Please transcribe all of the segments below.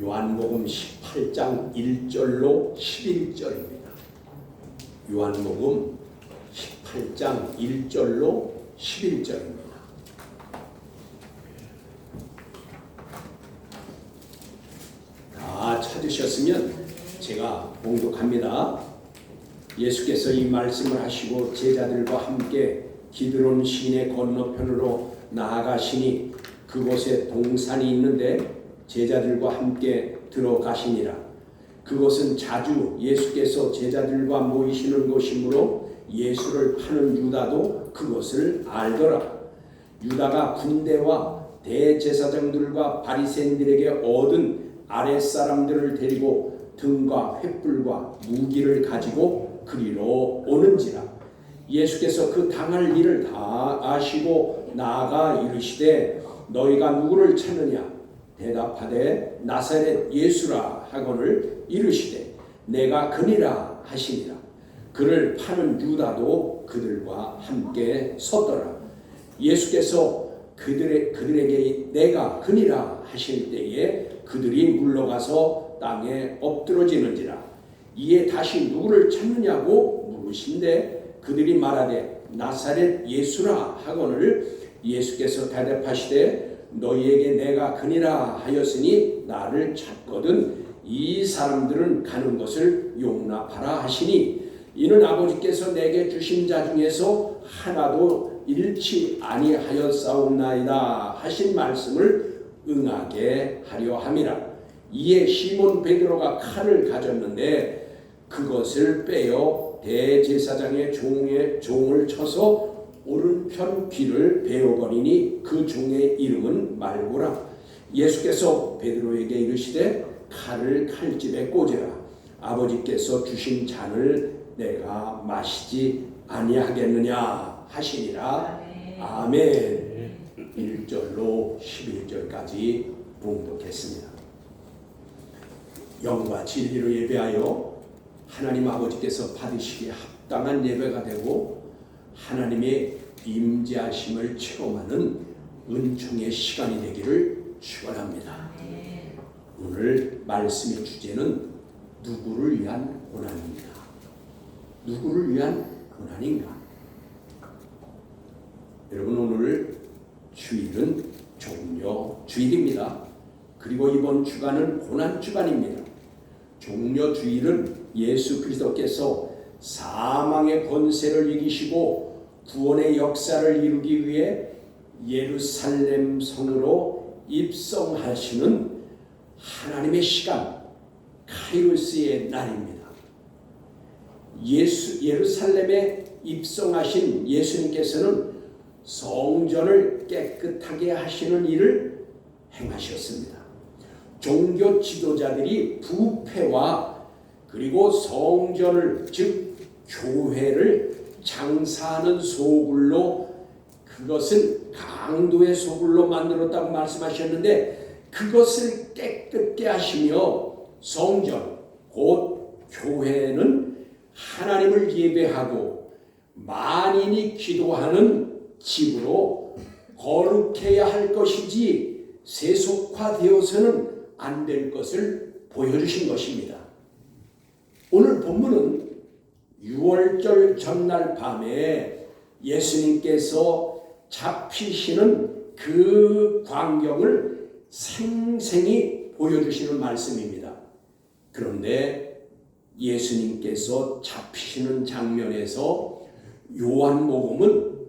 요한복음 18장 1절로 11절입니다. 요한복음 18장 1절로 11절입니다. 다 찾으셨으면 제가 봉독합니다. 예수께서 이 말씀을 하시고 제자들과 함께 기드론 시내 건너편으로 나아가시니 그곳에 동산이 있는데 제자들과 함께 들어가시니라. 그곳은 자주 예수께서 제자들과 모이시는 곳이므로 예수를 파는 유다도 그것을 알더라. 유다가 군대와 대제사장들과 바리새인들에게 얻은 아랫사람들을 데리고 등과 횃불과 무기를 가지고 그리로 오는지라. 예수께서 그 당할 일을 다 아시고 나아가 이르시되 너희가 누구를 찾느냐? 대답하되 나사렛 예수라 하거늘 이르시되 내가 그니라 하시니라. 그를 파는 유다도 그들과 함께 섰더라. 예수께서 그들에게 내가 그니라 하실 때에 그들이 물러가서 땅에 엎드러지는지라. 이에 다시 누구를 찾느냐고 물으신데 그들이 말하되 나사렛 예수라 하거늘 예수께서 대답하시되 너희에게 내가 그니라 하였으니 나를 찾거든 이 사람들은 가는 것을 용납하라 하시니 이는 아버지께서 내게 주신 자 중에서 하나도 잃지 아니하였사옵나이다 하신 말씀을 응하게 하려 함이라. 이에 시몬 베드로가 칼을 가졌는데 그것을 빼어 대제사장의 종을 쳐서 오른편 귀를 베어버리니 그 종의 이름은 말고라. 예수께서 베드로에게 이르시되 칼을 칼집에 꽂으라. 아버지께서 주신 잔을 내가 마시지 아니하겠느냐 하시니라. 아멘. 1절로 11절까지 봉독했습니다. 영과 진리로 예배하여 하나님 아버지께서 받으시기에 합당한 예배가 되고 하나님의 임재하심을 체험하는 은총의 시간이 되기를 축원합니다. 오늘 말씀의 주제는 누구를 위한 고난입니다. 누구를 위한 고난인가? 여러분, 오늘 주일은 종려 주일입니다. 그리고 이번 주간은 고난 주간입니다. 종려 주일은 예수 그리스도께서 사망의 권세를 이기시고 구원의 역사를 이루기 위해 예루살렘 성으로 입성하시는 하나님의 시간, 카이로스의 날입니다. 예루살렘에 입성하신 예수님께서는 성전을 깨끗하게 하시는 일을 행하셨습니다. 종교 지도자들이 부패와 그리고 성전을 즉 교회를 장사하는 소굴로, 그것은 강도의 소굴로 만들었다고 말씀하셨는데 그것을 깨끗게 하시며 성전 곧 교회는 하나님을 예배하고 만인이 기도하는 집으로 거룩해야 할 것이지 세속화되어서는 안 될 것을 보여주신 것입니다. 오늘 본문은 6월절 전날 밤에 예수님께서 잡히시는 그 광경을 생생히 보여주시는 말씀입니다. 그런데 예수님께서 잡히시는 장면에서 요한복음은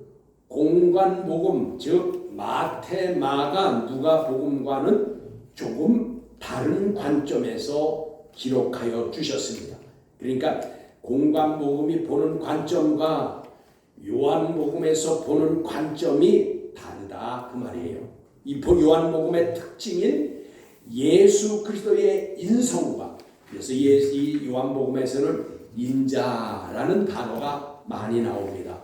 공관복음 즉 마태, 마가, 누가복음과는 조금 다른 관점에서 기록하여 주셨습니다. 그러니까 공관복음이 보는 관점과 요한복음에서 보는 관점이 다르다 그 말이에요. 이 요한복음의 특징인 예수 그리스도의 인성과, 그래서 이 요한복음에서는 인자라는 단어가 많이 나옵니다.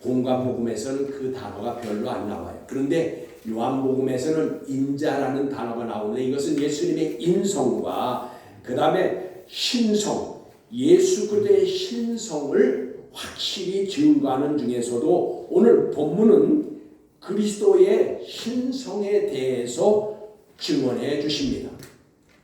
공관복음에서는 그 단어가 별로 안 나와요. 그런데 요한복음에서는 인자라는 단어가 나오는데 이것은 예수님의 인성과 그 다음에 신성, 예수 그리스도의 신성을 확실히 증거하는 중에서도 오늘 본문은 그리스도의 신성에 대해서 증언해 주십니다.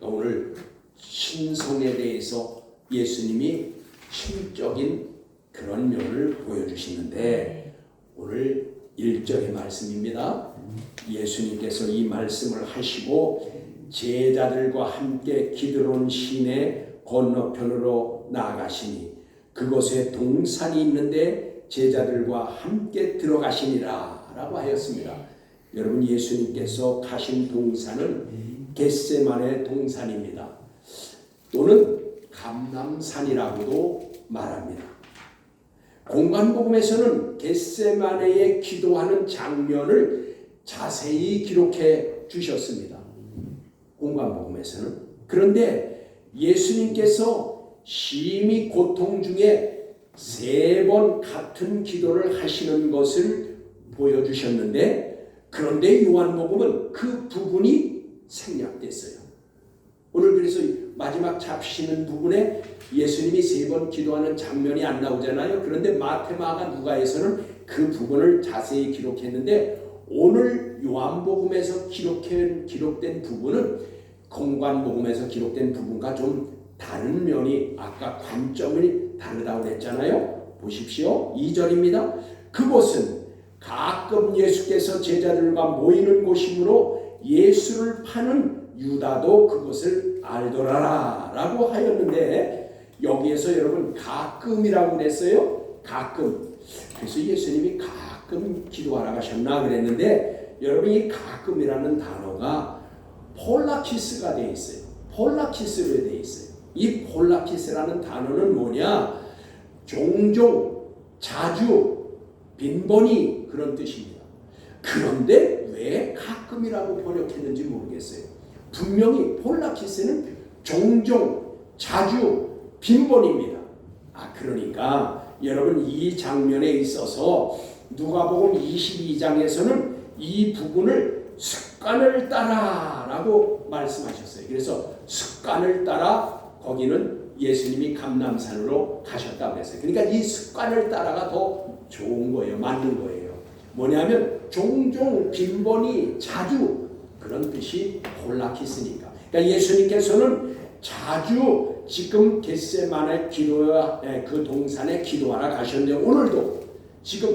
오늘 신성에 대해서 예수님이 신적인 그런 면을 보여주시는데 오늘 1절의 말씀입니다. 예수님께서 이 말씀을 하시고 제자들과 함께 기드론 시내 건너편으로 나아가시니 그곳에 동산이 있는데 제자들과 함께 들어가시니라 라고 하였습니다. 여러분, 예수님께서 가신 동산은 겟세마네 동산입니다. 또는 감람산이라고도 말합니다. 공관복음에서는 겟세마네에 기도하는 장면을 자세히 기록해 주셨습니다. 공관복음에서는. 그런데 예수님께서 심히 고통 중에 3번 같은 기도를 하시는 것을 보여주셨는데, 그런데 요한복음은 그 부분이 생략됐어요. 오늘 그래서 마지막 잡히시는 부분에 예수님이 3번 기도하는 장면이 안 나오잖아요. 그런데 마태, 마가, 누가에서는 그 부분을 자세히 기록했는데 오늘 요한복음에서 기록된 부분은 공관복음에서 기록된 부분과 좀 다른 면이, 아까 관점이 다르다고 그랬잖아요. 보십시오. 2절입니다. 그곳은 가끔 예수께서 제자들과 모이는 곳이므로 예수를 파는 유다도 그것을 알더라라 라고 하였는데, 여기에서 여러분 가끔이라고 그랬어요. 가끔. 그래서 예수님이 가끔 기도하러 가셨나 그랬는데, 여러분 이 가끔이라는 단어가 폴라키스가 되어 있어요. 폴라키스로 되어 있어요. 이 폴라키스라는 단어는 뭐냐? 종종, 자주, 빈번히 그런 뜻입니다. 그런데 왜 가끔이라고 번역했는지 모르겠어요. 분명히 폴라키스는 종종, 자주, 빈번입니다. 그러니까 여러분 이 장면에 있어서 누가복음 22장에서는 이 부분을 습관을 따라라고 말씀하셨어요. 그래서 습관을 따라 거기는 예수님이 감람산으로 가셨다고 했어요. 그러니까 이 습관을 따라가 더 좋은 거예요. 맞는 거예요. 뭐냐면 종종, 빈번히, 자주, 그런 뜻이 폴라키스니까. 그러니까 예수님께서는 자주 지금 겟세마네 기도와 그 동산에 기도하러 가셨는데, 오늘도 지금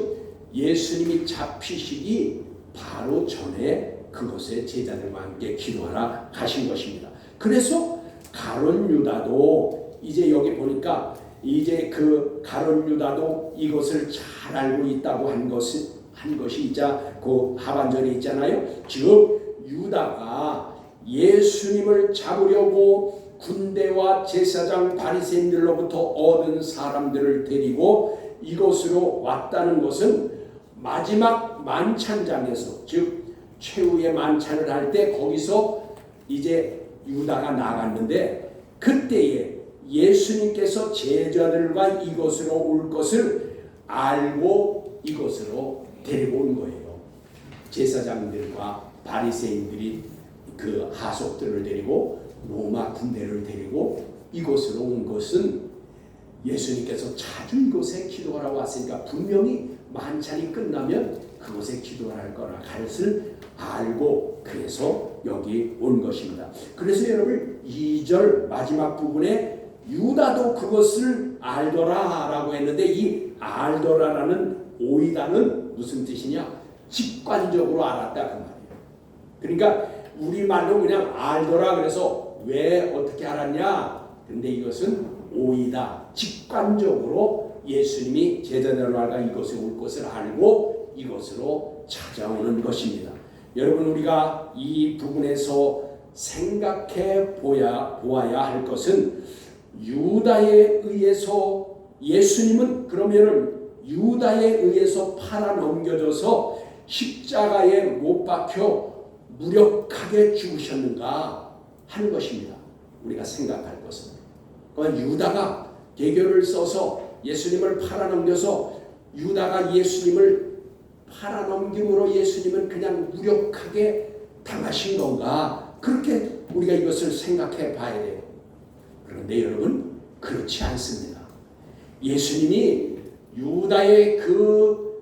예수님이 잡히시기 바로 전에 그곳에 제자들과 함께 기도하러 가신 것입니다. 그래서 가룟 유다도 이제 여기 보니까 이제 그 가룟 유다도 이것을 잘 알고 있다고 한 것이 이자 그 하반절에 있잖아요. 즉 유다가 예수님을 잡으려고 군대와 제사장 바리새인들로부터 얻은 사람들을 데리고 이곳으로 왔다는 것은 마지막 만찬장에서, 즉 최후의 만찬을 할 때 거기서 이제 유다가 나갔는데, 그때에 예수님께서 제자들과 이곳으로 올 것을 알고 이곳으로 데리고 온 거예요. 제사장들과 바리새인들이 그 하속들을 데리고 로마 군대를 데리고 이곳으로 온 것은 예수님께서 자주 이곳에 기도하러 왔으니까 분명히 만찬이 끝나면 그곳에 기도할 거라 것을 알고 그래서 여기 온 것입니다. 그래서 여러분 2절 마지막 부분에 유다도 그것을 알더라 라고 했는데, 이 알더라라는 오이다는 무슨 뜻이냐? 직관적으로 알았다 그 말이에요. 그러니까 우리말로 그냥 알더라 그래서 왜 어떻게 알았냐? 근데 이것은 오이다, 직관적으로 예수님이 제자들과 이곳에 올 것을 알고 이곳으로 찾아오는 것입니다. 여러분, 우리가 이 부분에서 생각해 보아야 할 것은, 유다에 의해서 예수님은 그러면은 유다에 의해서 팔아 넘겨져서 십자가에 못 박혀 무력하게 죽으셨는가 하는 것입니다. 우리가 생각할 것은. 그러니까 유다가 계교를 써서 예수님을 팔아 넘겨서 유다가 예수님을 팔아 넘김으로 예수님은 그냥 무력하게 당하신 건가? 그렇게 우리가 이것을 생각해 봐야 돼요. 그런데 여러분, 그렇지 않습니다. 예수님이 유다의 그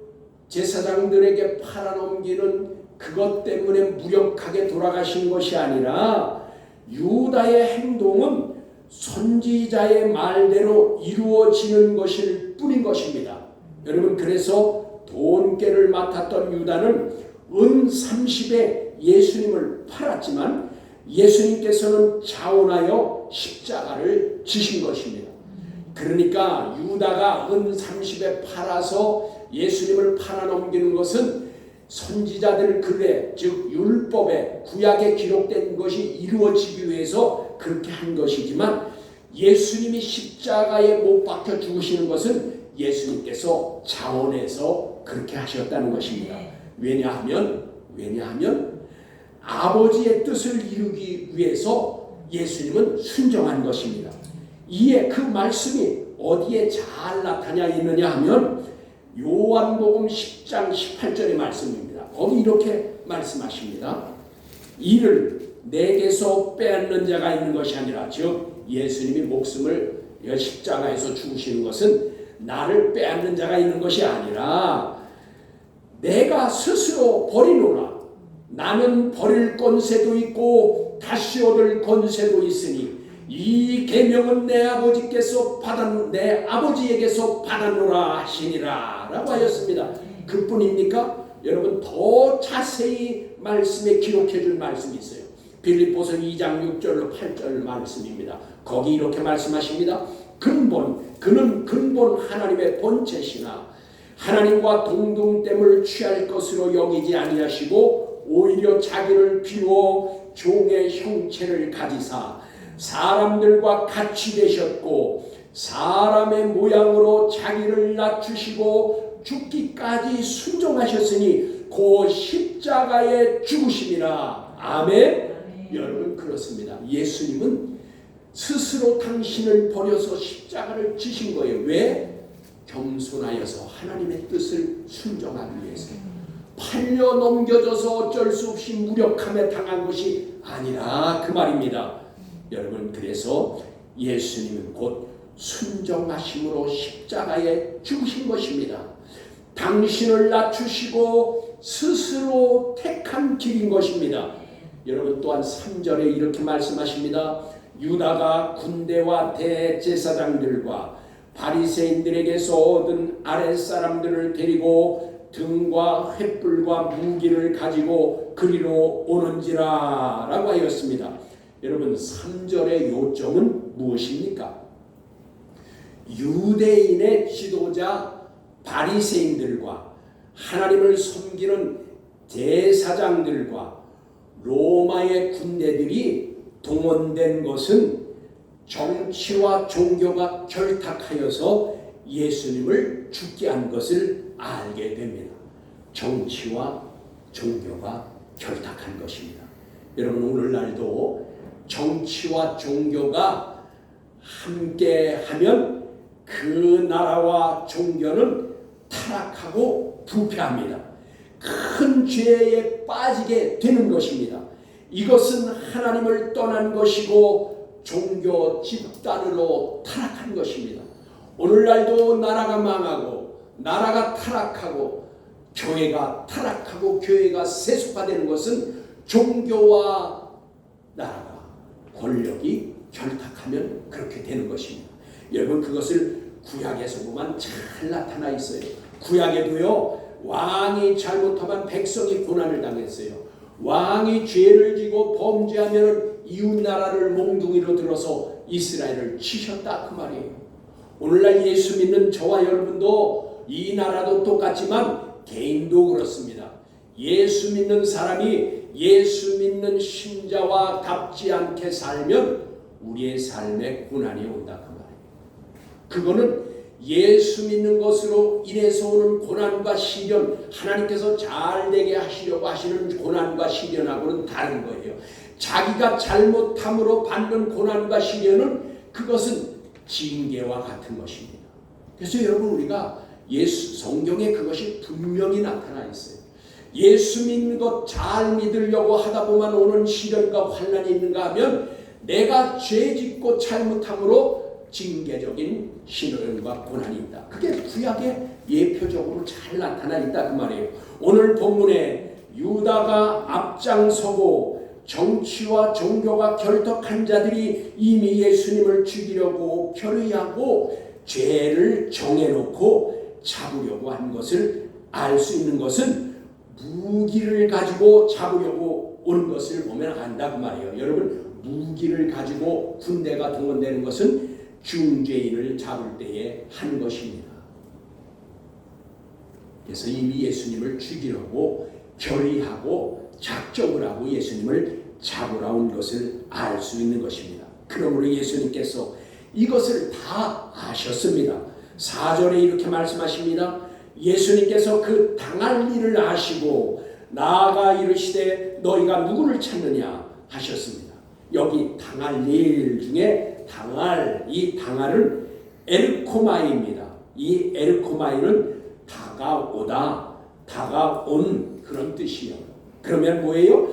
제사장들에게 팔아넘기는 그것 때문에 무력하게 돌아가신 것이 아니라 유다의 행동은 선지자의 말대로 이루어지는 것일 뿐인 것입니다. 여러분, 그래서 돈깨를 맡았던 유다는 은 30에 예수님을 팔았지만 예수님께서는 자원하여 십자가를 지신 것입니다. 그러니까 유다가 은 30에 팔아서 예수님을 팔아넘기는 것은 선지자들 글에, 즉 율법에, 구약에 기록된 것이 이루어지기 위해서 그렇게 한 것이지만, 예수님이 십자가에 못 박혀 죽으시는 것은 예수님께서 자원해서 그렇게 하셨다는 것입니다. 왜냐하면 아버지의 뜻을 이루기 위해서 예수님은 순종한 것입니다. 이에 그 말씀이 어디에 잘 나타나 있느냐 하면 요한복음 10장 18절의 말씀입니다. 거기 이렇게 말씀하십니다. 이를 내게서 빼앗는 자가 있는 것이 아니라, 즉 예수님이 목숨을 십자가에서 죽으시는 것은 나를 빼앗는 자가 있는 것이 아니라 내가 스스로 버리노라. 나는 버릴 권세도 있고 다시 얻을 권세도 있으니 이 계명은 내 아버지에게서 받았노라 하시니라 라고 하였습니다. 그뿐입니까? 여러분, 더 자세히 말씀에 기록해 줄 말씀이 있어요. 빌립보서 2장 6절로 8절 말씀입니다. 거기 이렇게 말씀하십니다. 그는 근본 하나님의 본체시나 하나님과 동등됨을 취할 것으로 여기지 아니하시고 오히려 자기를 비워 종의 형체를 가지사 사람들과 같이 되셨고 사람의 모양으로 자기를 낮추시고 죽기까지 순종하셨으니 그 십자가에 죽으심이라. 아멘. 여러분, 그렇습니다. 예수님은 스스로 당신을 버려서 십자가를 지신 거예요. 왜? 겸손하여서 하나님의 뜻을 순종하기 위해서. 팔려 넘겨져서 어쩔 수 없이 무력함에 당한 것이 아니라 그 말입니다. 여러분, 그래서 예수님은 곧 순종하심으로 십자가에 죽으신 것입니다. 당신을 낮추시고 스스로 택한 길인 것입니다. 여러분, 또한 3절에 이렇게 말씀하십니다. 유다가 군대와 대제사장들과 바리새인들에게서 얻은 아랫사람들을 데리고 등과 횃불과 무기를 가지고 그리로 오는지라 라고 하였습니다. 여러분, 3절의 요점은 무엇입니까? 유대인의 지도자 바리새인들과 하나님을 섬기는 제사장들과 로마의 군대들이 동원된 것은 정치와 종교가 결탁하여서 예수님을 죽게 한 것을 알게 됩니다. 정치와 종교가 결탁한 것입니다. 여러분, 오늘날도 정치와 종교가 함께하면 그 나라와 종교는 타락하고 부패합니다. 큰 죄에 빠지게 되는 것입니다. 이것은 하나님을 떠난 것이고 종교 집단으로 타락한 것입니다. 오늘날도 나라가 망하고 나라가 타락하고 교회가 타락하고 교회가 세속화되는 것은 종교와 나라가 권력이 결탁하면 그렇게 되는 것입니다. 여러분, 그것을 구약에서 보면 잘 나타나 있어요. 구약에도요, 왕이 잘못하면 백성이 고난을 당했어요. 왕이 죄를 지고 범죄하면 이웃나라를 몽둥이로 들어서 이스라엘을 치셨다 그 말이에요. 오늘날 예수 믿는 저와 여러분도 이 나라도 똑같지만 개인도 그렇습니다. 예수 믿는 사람이 예수 믿는 신자와 답지 않게 살면 우리의 삶에 고난이 온다 그 말이에요. 그거는 예수 믿는 것으로 인해서 오는 고난과 시련, 하나님께서 잘되게 하시려고 하시는 고난과 시련하고는 다른 거예요. 자기가 잘못함으로 받는 고난과 시련은 그것은 징계와 같은 것입니다. 그래서 여러분, 우리가 성경에 그것이 분명히 나타나 있어요. 예수 믿는 것 잘 믿으려고 하다 보면 오는 시련과 환난이 있는가 하면 내가 죄 짓고 잘못함으로 징계적인 시련과 고난이 있다. 그게 구약에 예표적으로 잘 나타나 있다 그 말이에요. 오늘 본문에 유다가 앞장서고 정치와 종교가 결탁한 자들이 이미 예수님을 죽이려고 결의하고 죄를 정해놓고 잡으려고 한 것을 알 수 있는 것은 무기를 가지고 잡으려고 온 것을 보면 안다 그 말이에요. 여러분, 무기를 가지고 군대가 동원되는 것은 중죄인을 잡을 때에 한 것입니다. 그래서 이미 예수님을 죽이려고 결의하고 작정을 하고 예수님을 잡으러 온 것을 알 수 있는 것입니다. 그러므로 예수님께서 이것을 다 아셨습니다. 4절에 이렇게 말씀하십니다. 예수님께서 그 당할 일을 아시고 나아가 이르시되 너희가 누구를 찾느냐 하셨습니다. 여기 당할 일 중에 이 당할은 에르코마이입니다. 이 에르코마이는 다가오다, 다가온 그런 뜻이에요. 그러면 뭐예요?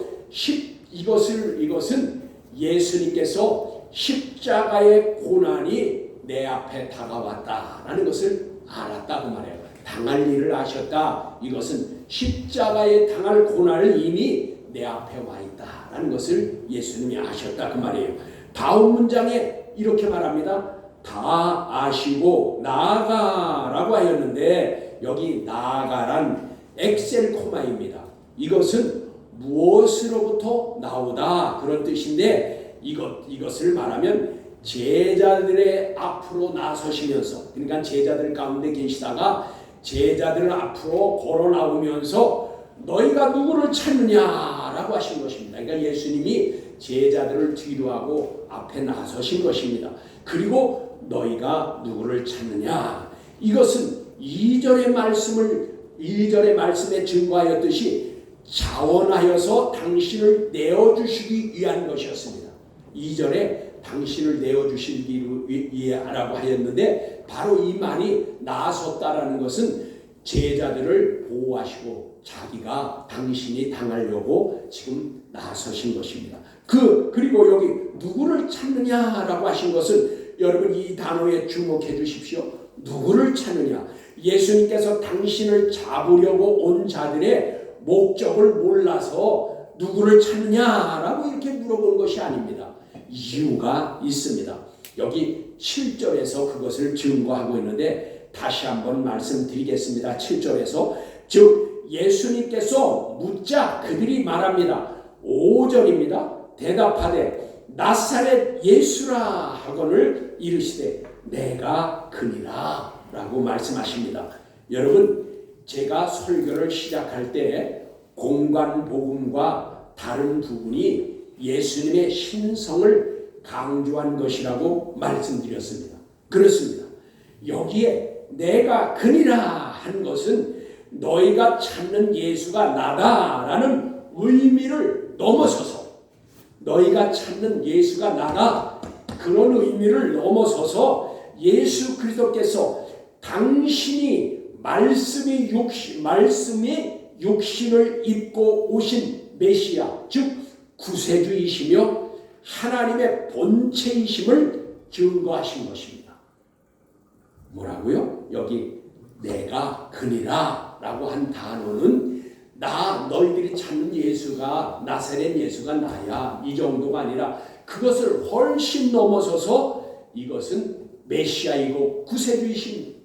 이것은 예수님께서 십자가의 고난이 내 앞에 다가왔다라는 것을 알았다 그 말이에요. 당할 일을 아셨다. 이것은 십자가에 당할 고난을 이미 내 앞에 와 있다라는 것을 예수님이 아셨다 그 말이에요. 다음 문장에 이렇게 말합니다. 다 아시고 나아가라고 하였는데 여기 나아가란 엑셀코마입니다. 이것은 무엇으로부터 나오다 그런 뜻인데 이것을 말하면 제자들의 앞으로 나서시면서, 그러니까 제자들 가운데 계시다가 제자들 앞으로 걸어 나오면서 너희가 누구를 찾느냐라고 하신 것입니다. 그러니까 예수님이 제자들을 뒤로 하고 앞에 나서신 것입니다. 그리고 너희가 누구를 찾느냐, 이것은 2절의 말씀에 증거하였듯이 자원하여서 당신을 내어주시기 위한 것이었습니다. 2절에 당신을 내어주시기 위하라고 하였는데 바로 이 말이 나섰다라는 것은 제자들을 보호하시고 자기가 당신이 당하려고 지금 나서신 것입니다. 그리고 여기 누구를 찾느냐라고 하신 것은 여러분 이 단어에 주목해 주십시오. 누구를 찾느냐? 예수님께서 당신을 잡으려고 온 자들의 목적을 몰라서 누구를 찾느냐라고 이렇게 물어본 것이 아닙니다. 이유가 있습니다. 여기 7절에서 그것을 증거하고 있는데 다시 한번 말씀드리겠습니다. 7절에서 즉 예수님께서 묻자 그들이 말합니다. 5절입니다. 대답하되 나사렛 예수라 하거늘 이르시되 내가 그니라 라고 말씀하십니다. 여러분, 제가 설교를 시작할 때 공관복음과 다른 부분이 예수님의 신성을 강조한 것이라고 말씀드렸습니다. 그렇습니다. 여기에 내가 그니라 한 것은 너희가 찾는 예수가 나다라는 의미를 넘어서서, 너희가 찾는 예수가 나다 그런 의미를 넘어서서 예수 그리스도께서 당신이 말씀의 육신을 입고 오신 메시아, 즉 구세주이시며 하나님의 본체이심을 증거하신 것입니다. 뭐라고요? 여기 내가 그니라 라고 한 단어는 너희들이 찾는 예수가 나사렛 예수가 나야 이 정도가 아니라 그것을 훨씬 넘어서서 이것은 메시아이고 구세주이신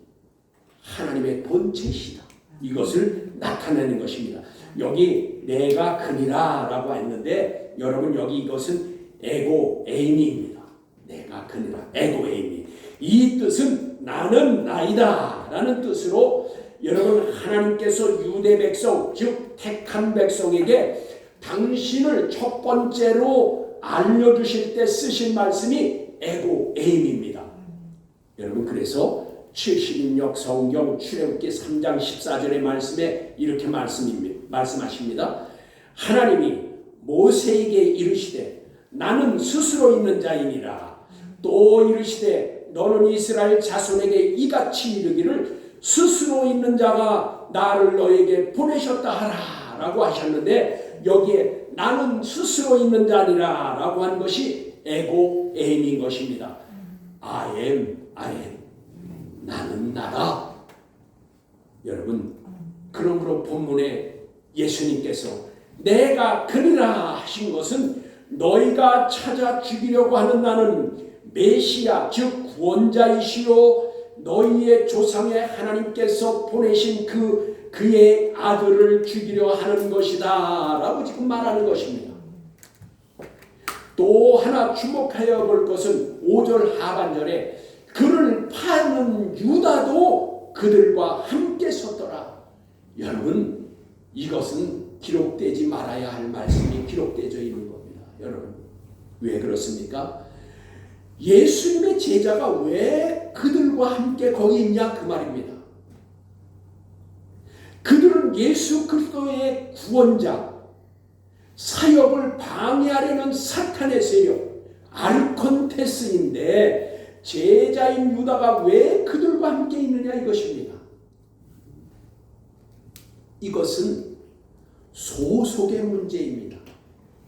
하나님의 본체시다. 이것을 나타내는 것입니다. 여기 내가 그니라 라고 했는데 여러분 여기 이것은 에고 에이미입니다. 내가 그니라 에고 에이미. 이 뜻은 나는 나이다 라는 뜻으로 여러분 하나님께서 유대 백성 즉 택한 백성에게 당신을 첫 번째로 알려주실 때 쓰신 말씀이 에고 에임입니다. 여러분 그래서 70인역 성경 출애굽기 3장 14절의 말씀에 이렇게 말씀하십니다. 하나님이 모세에게 이르시되 나는 스스로 있는 자이니라. 또 이르시되 너는 이스라엘 자손에게 이같이 이르기를 스스로 있는 자가 나를 너에게 보내셨다 하라 라고 하셨는데 여기에 나는 스스로 있는 자니라 라고 한 것이 에고 에임인 것입니다. I am 나는 나다. 여러분 그러므로 본문에 예수님께서 내가 그니라 하신 것은 너희가 찾아 죽이려고 하는 나는 메시아 즉 구원자이시요 너희의 조상의 하나님께서 보내신 그의 아들을 죽이려 하는 것이다 라고 지금 말하는 것입니다. 또 하나 주목하여 볼 것은 5절 하반절에 그를 파는 유다도 그들과 함께 섰더라. 여러분, 이것은 기록되지 말아야 할 말씀이 기록되어 있는 겁니다. 여러분, 왜 그렇습니까? 예수님의 제자가 왜 그들과 함께 거기 있냐 그 말입니다. 그들은 예수 그리스도의 구원자, 사역을 방해하려는 사탄의 세력 아르콘테스인데 제자인 유다가 왜 그들과 함께 있느냐 이것입니다. 이것은 소속의 문제입니다.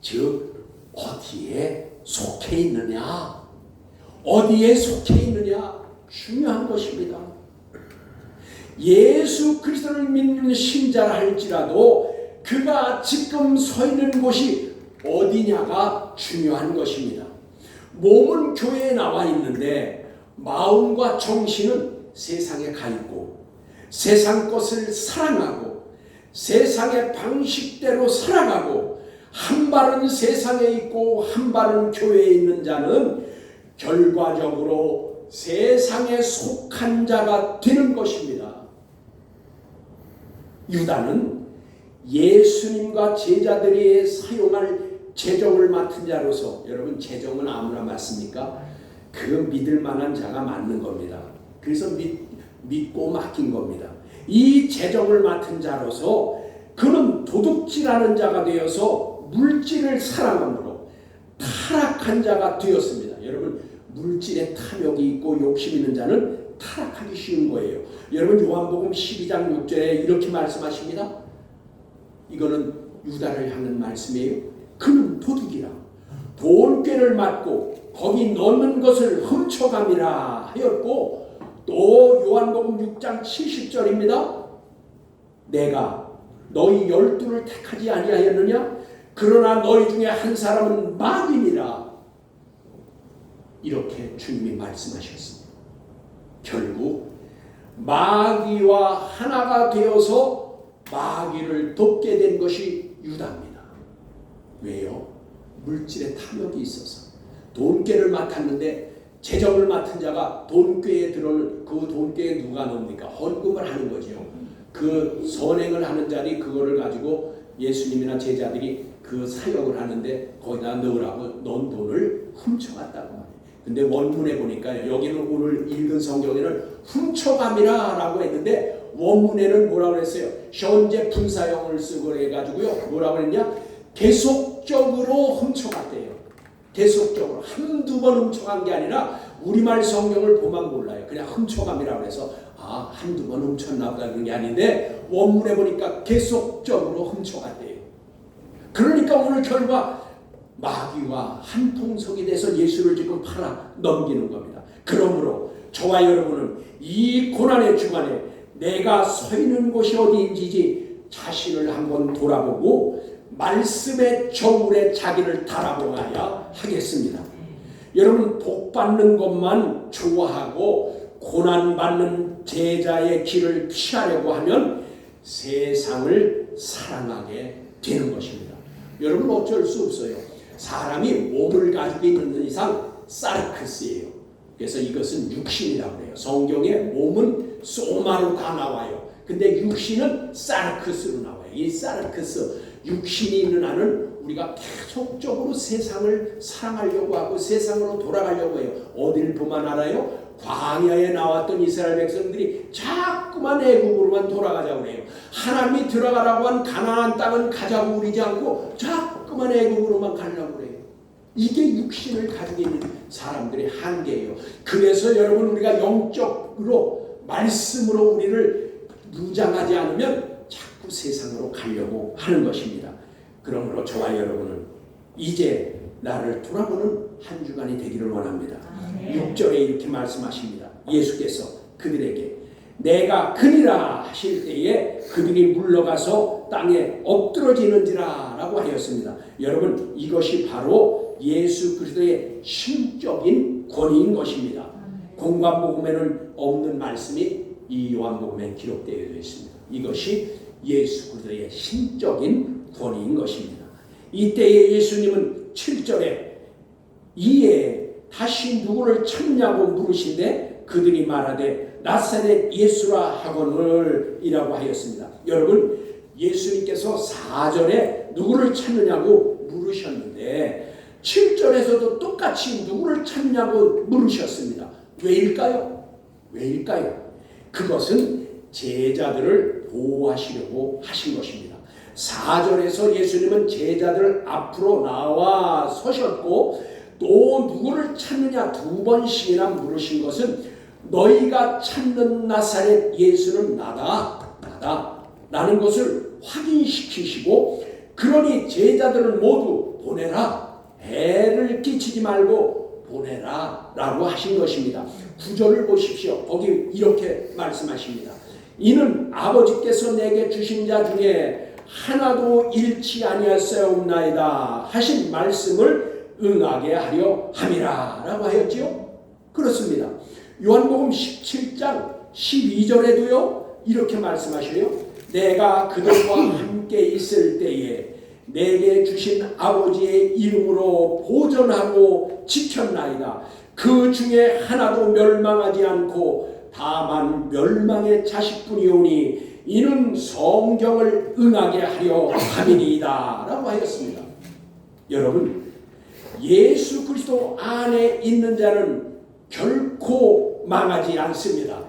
즉 어디에 속해 있느냐, 어디에 속해 있느냐 중요한 것입니다. 예수 그리스도를 믿는 신자라 할지라도 그가 지금 서 있는 곳이 어디냐가 중요한 것입니다. 몸은 교회에 나와 있는데 마음과 정신은 세상에 가 있고 세상 것을 사랑하고 세상의 방식대로 살아가고 한 발은 세상에 있고 한 발은 교회에 있는 자는 결과적으로 세상에 속한 자가 되는 것입니다. 유다는 예수님과 제자들이 사용할 재정을 맡은 자로서, 여러분 재정은 아무나 맡습니까? 그 믿을 만한 자가 맡는 겁니다. 그래서 믿고 맡긴 겁니다. 이 재정을 맡은 자로서 그는 도둑질하는 자가 되어서 물질을 사랑함으로 타락한 자가 되었습니다. 여러분, 물질에 탐욕이 있고 욕심 있는 자는 타락하기 쉬운 거예요. 여러분, 요한복음 12장 6절에 이렇게 말씀하십니다. 이거는 유다를 향한 말씀이에요. 그는 도둑이라 돈꾀를 맞고 거기 넣는 것을 훔쳐감이라 하였고, 또 요한복음 6장 70절입니다. 내가 너희 12를 택하지 아니하였느냐? 그러나 너희 중에 한 사람은 마귀니라. 이렇게 주님이 말씀하셨습니다. 결국 마귀와 하나가 되어서 마귀를 돕게 된 것이 유다입니다. 왜요? 물질에 탐욕이 있어서 돈꾀를 맡았는데 재정을 맡은 자가 돈꾀에 들어오는 그 돈꾀에 누가 넣습니까? 헌금을 하는 거죠. 그 선행을 하는 자리 그거를 가지고 예수님이나 제자들이 그 사역을 하는데 거기다 넣으라고 넣은 돈을 훔쳐갔다고 말해요. 근데 원문에 보니까 여기는 오늘 읽은 성경에는 훔쳐감이라고 했는데 원문에는 뭐라고 했어요? 현재 분사형을 쓰고 해가지고요. 뭐라고 했냐? 계속적으로 훔쳐갔대요. 계속적으로 한두 번 훔쳐간 게 아니라 우리말 성경을 보면 몰라요. 그냥 훔쳐감이라고 해서 한두 번 훔쳤나 보다 그런 게 아닌데 원문에 보니까 계속적으로 훔쳐갔대요. 그러니까 오늘 결과 마귀와 한통속이 돼서 예수를 지금 팔아 넘기는 겁니다. 그러므로 저와 여러분은 이 고난의 주간에 내가 서 있는 곳이 어디인지 자신을 한번 돌아보고 말씀의 저울에 자기를 달아보아야 하겠습니다. 여러분, 복 받는 것만 좋아하고 고난 받는 제자의 길을 피하려고 하면 세상을 사랑하게 되는 것입니다. 여러분, 어쩔 수 없어요. 사람이 몸을 가지고 있는 이상 사르크스예요. 그래서 이것은 육신이라고 해요. 성경에 몸은 소마로 다 나와요. 근데 육신은 사르크스로 나와요. 이 사르크스, 육신이 있는 한은 우리가 계속적으로 세상을 사랑하려고 하고 세상으로 돌아가려고 해요. 어디를 보면 알아요? 광야에 나왔던 이스라엘 백성들이 자꾸만 애국으로만 돌아가자고 해요. 하나님이 들어가라고 한 가나안 땅은 가자고 그러지 않고 자꾸만 애국으로만 가려고 해요. 이게 육신을 가지고 있는 사람들의 한계예요. 그래서 여러분, 우리가 영적으로 말씀으로 우리를 무장하지 않으면 자꾸 세상으로 가려고 하는 것입니다. 그러므로 저와 여러분은 이제 나를 돌아보는 한 주간이 되기를 원합니다. 6절에 이렇게 말씀하십니다. 예수께서 그들에게 내가 그리라 하실 때에 그들이 물러가서 땅에 엎드러지는지라 라고 하였습니다. 여러분, 이것이 바로 예수 그리스도의 신적인 권위인 것입니다. 공관복음에는 없는 말씀이 이 요한복음에 기록되어 있습니다. 이것이 예수 그리스도의 신적인 권위인 것입니다. 이때에 예수님은 7절에 이에 다시 누구를 찾냐고 물으시되 그들이 말하되 나사렛 예수라 하거늘 이라고 하였습니다. 여러분, 예수님께서 4절에 누구를 찾느냐고 물으셨는데 7절에서도 똑같이 누구를 찾냐고 물으셨습니다. 왜일까요? 그것은 제자들을 보호하시려고 하신 것입니다. 4절에서 예수님은 제자들 앞으로 나와 서셨고 또 누구를 찾느냐 2번씩이나 물으신 것은 너희가 찾는 나사렛 예수는 나다 라는 것을 확인시키시고 그러니 제자들을 모두 보내라, 애를 끼치지 말고 보내라 라고 하신 것입니다. 9절을 보십시오. 거기 이렇게 말씀하십니다. 이는 아버지께서 내게 주신 자 중에 하나도 잃지 아니하였사옵나이다 하신 말씀을 응하게 하려 함이라 라고 하였지요. 그렇습니다. 요한복음 17장 12절에도요 이렇게 말씀하셔요. 내가 그들과 함께 있을 때에 내게 주신 아버지의 이름으로 보존하고 지켰나이다. 그 중에 하나도 멸망하지 않고 다만 멸망의 자식뿐이오니 이는 성경을 응하게 하려 함이니이다 라고 하였습니다. 여러분, 예수 그리스도 안에 있는 자는 결코 망하지 않습니다.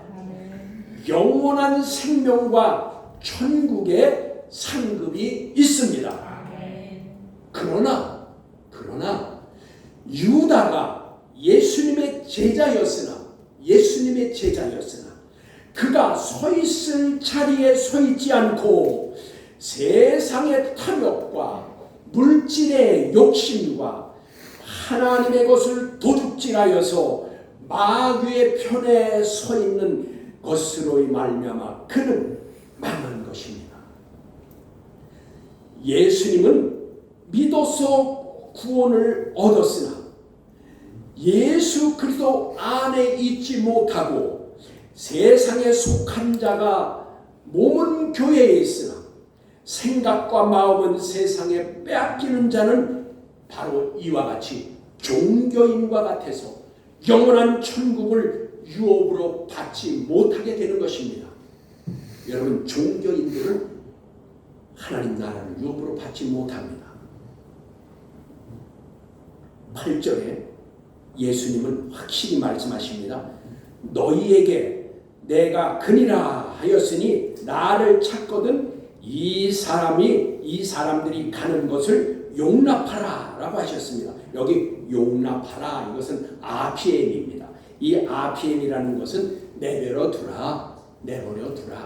영원한 생명과 천국의 상급이 있습니다. 그러나 유다가 예수님의 제자였으나 그가 서 있을 자리에 서 있지 않고 세상의 탐욕과 물질의 욕심과 하나님의 것을 도둑질하여서 마귀의 편에 서 있는 것으로 말미암아 그는 망한 것입니다. 예수님은 믿어서 구원을 얻었으나 예수 그리스도 안에 있지 못하고 세상에 속한 자가 몸은 교회에 있으나 생각과 마음은 세상에 빼앗기는 자는 바로 이와 같이 종교인과 같아서 영원한 천국을 유업으로 받지 못하게 되는 것입니다. 여러분, 종교인들은 하나님 나라를 유업으로 받지 못합니다. 8절에 예수님은 확실히 말씀하십니다. 너희에게 내가 그니라 하였으니 나를 찾거든 이 사람들이 가는 것을 용납하라 라고 하셨습니다. 여기 용납하라, 이것은 아피엠입니다. 이 아피엠이라는 것은 내버려 두라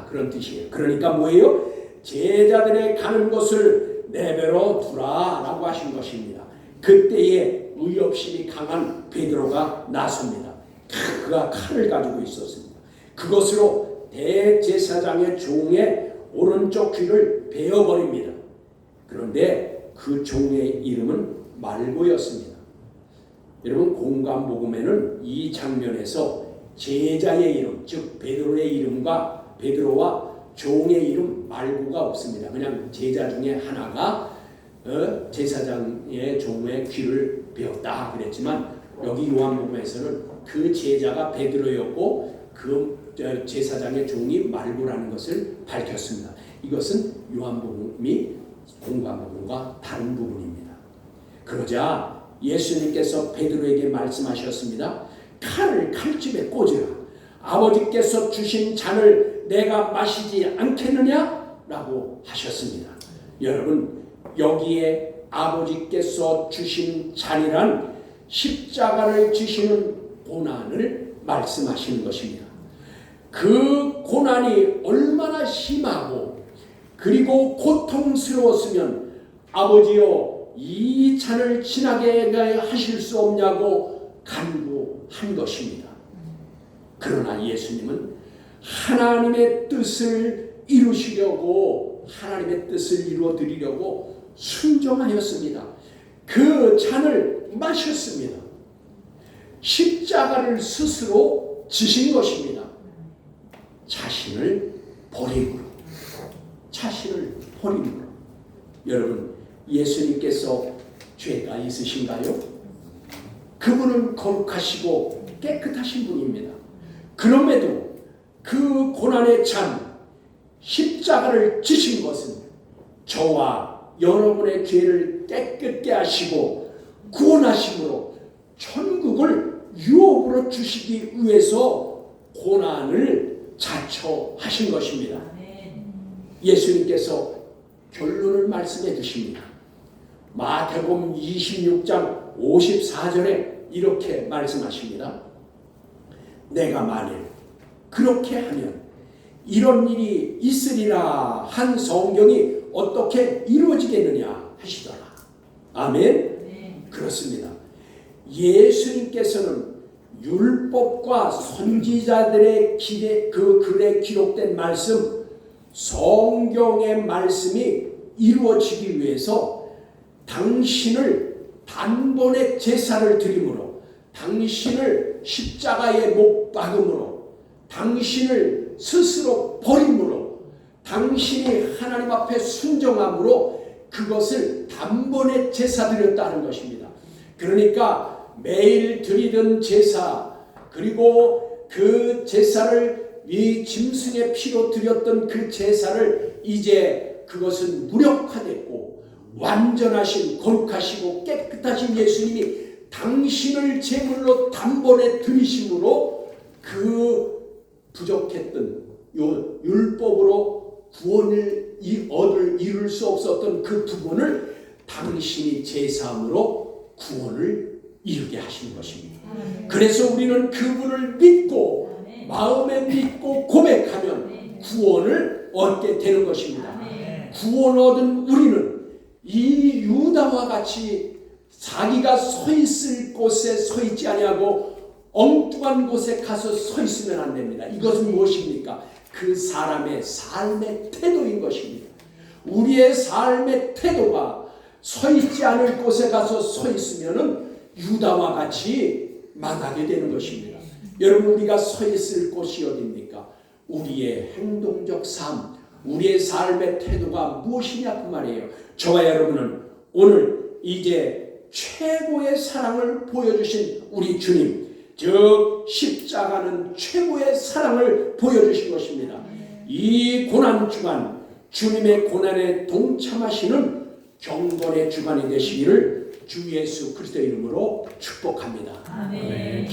그런 뜻이에요. 그러니까 뭐예요? 제자들의 가는 것을 내버려 두라 라고 하신 것입니다. 그때에 의협심이 강한 베드로가 나섭니다. 그가 칼을 가지고 있었습니다. 그것으로 대제사장의 종의 오른쪽 귀를 베어버립니다. 그런데 그 종의 이름은 말고였습니다. 여러분, 공관복음에는 이 장면에서 제자의 이름, 즉 베드로의 이름과 베드로와 종의 이름 말고가 없습니다. 그냥 제자 중에 하나가 제사장의 종의 귀를 베었다 그랬지만 여기 요한복음에서는 그 제자가 베드로였고 그 제사장의 종이 말고라는 것을 밝혔습니다. 이것은 요한복음이 공관복음과 다른 부분입니다. 그러자 예수님께서 베드로에게 말씀하셨습니다. 칼을 칼집에 꽂으라. 아버지께서 주신 잔을 내가 마시지 않겠느냐? 라고 하셨습니다. 여러분, 여기에 아버지께서 주신 잔이란 십자가를 지시는 고난을 말씀하시는 것입니다. 그 고난이 얼마나 심하고 그리고 고통스러웠으면 아버지여 이 잔을 지나게 하실 수 없냐고 간구한 것입니다. 그러나 예수님은 하나님의 뜻을 이루시려고 믿고 하나님의 뜻을 이루어 드리려고 순종하였습니다. 그 잔을 마셨습니다. 십자가를 스스로 지신 것입니다. 자신을 버림으로. 여러분, 예수님께서 죄가 있으신가요? 그분은 거룩하시고 깨끗하신 분입니다. 그럼에도 그 고난의 잔, 십자가를 지신 것은 저와 여러분의 죄를 깨끗게 하시고 구원하심으로 천국을 유업으로 주시기 위해서 고난을 자처하신 것입니다. 예수님께서 결론을 말씀해 주십니다. 마태복음 26장 54절에 이렇게 말씀하십니다. 내가 만일 그렇게 하면 이런 일이 있으리라 한 성경이 어떻게 이루어지겠느냐 하시더라. 아멘. 네. 그렇습니다. 예수님께서는 율법과 선지자들의 글에 기록된 말씀, 성경의 말씀이 이루어지기 위해서 당신을 단번에 제사를 드림으로, 당신을 십자가에 못 박음으로, 당신을 스스로 버림으로, 당신이 하나님 앞에 순종함으로 그것을 단번에 제사 드렸다는 것입니다. 그러니까 매일 드리던 제사, 그리고 그 제사를 이 짐승의 피로 드렸던 그 제사를 이제 그것은 무력화됐고 완전하신 거룩하시고 깨끗하신 예수님이 당신을 제물로 단번에 드리심으로 그 부족했던 요 율법으로 구원을 이룰 수 없었던 그 부분을 당신이 제사함으로 구원을 이루게 하시는 것입니다. 그래서 우리는 그분을 믿고 마음에 믿고 고백하면 구원을 얻게 되는 것입니다. 구원 얻은 우리는 이 유다와 같이 자기가 서 있을 곳에 서 있지 아니하고 엉뚱한 곳에 가서 서 있으면 안 됩니다. 이것은 무엇입니까? 그 사람의 삶의 태도인 것입니다. 우리의 삶의 태도가 서 있지 않을 곳에 가서 서 있으면은 유다와 같이 망하게 되는 것입니다. 여러분, 우리가 서 있을 곳이 어디입니까? 우리의 행동적 삶, 우리의 삶의 태도가 무엇이냐 그 말이에요. 저와 여러분은 오늘 이제 최고의 사랑을 보여주신 우리 주님, 즉 십자가는 최고의 사랑을 보여주신 것입니다. 이 고난 주간, 주님의 고난에 동참하시는 경건의 주간이 되시기를 주 예수 그리스도의 이름으로 축복합니다. 아멘.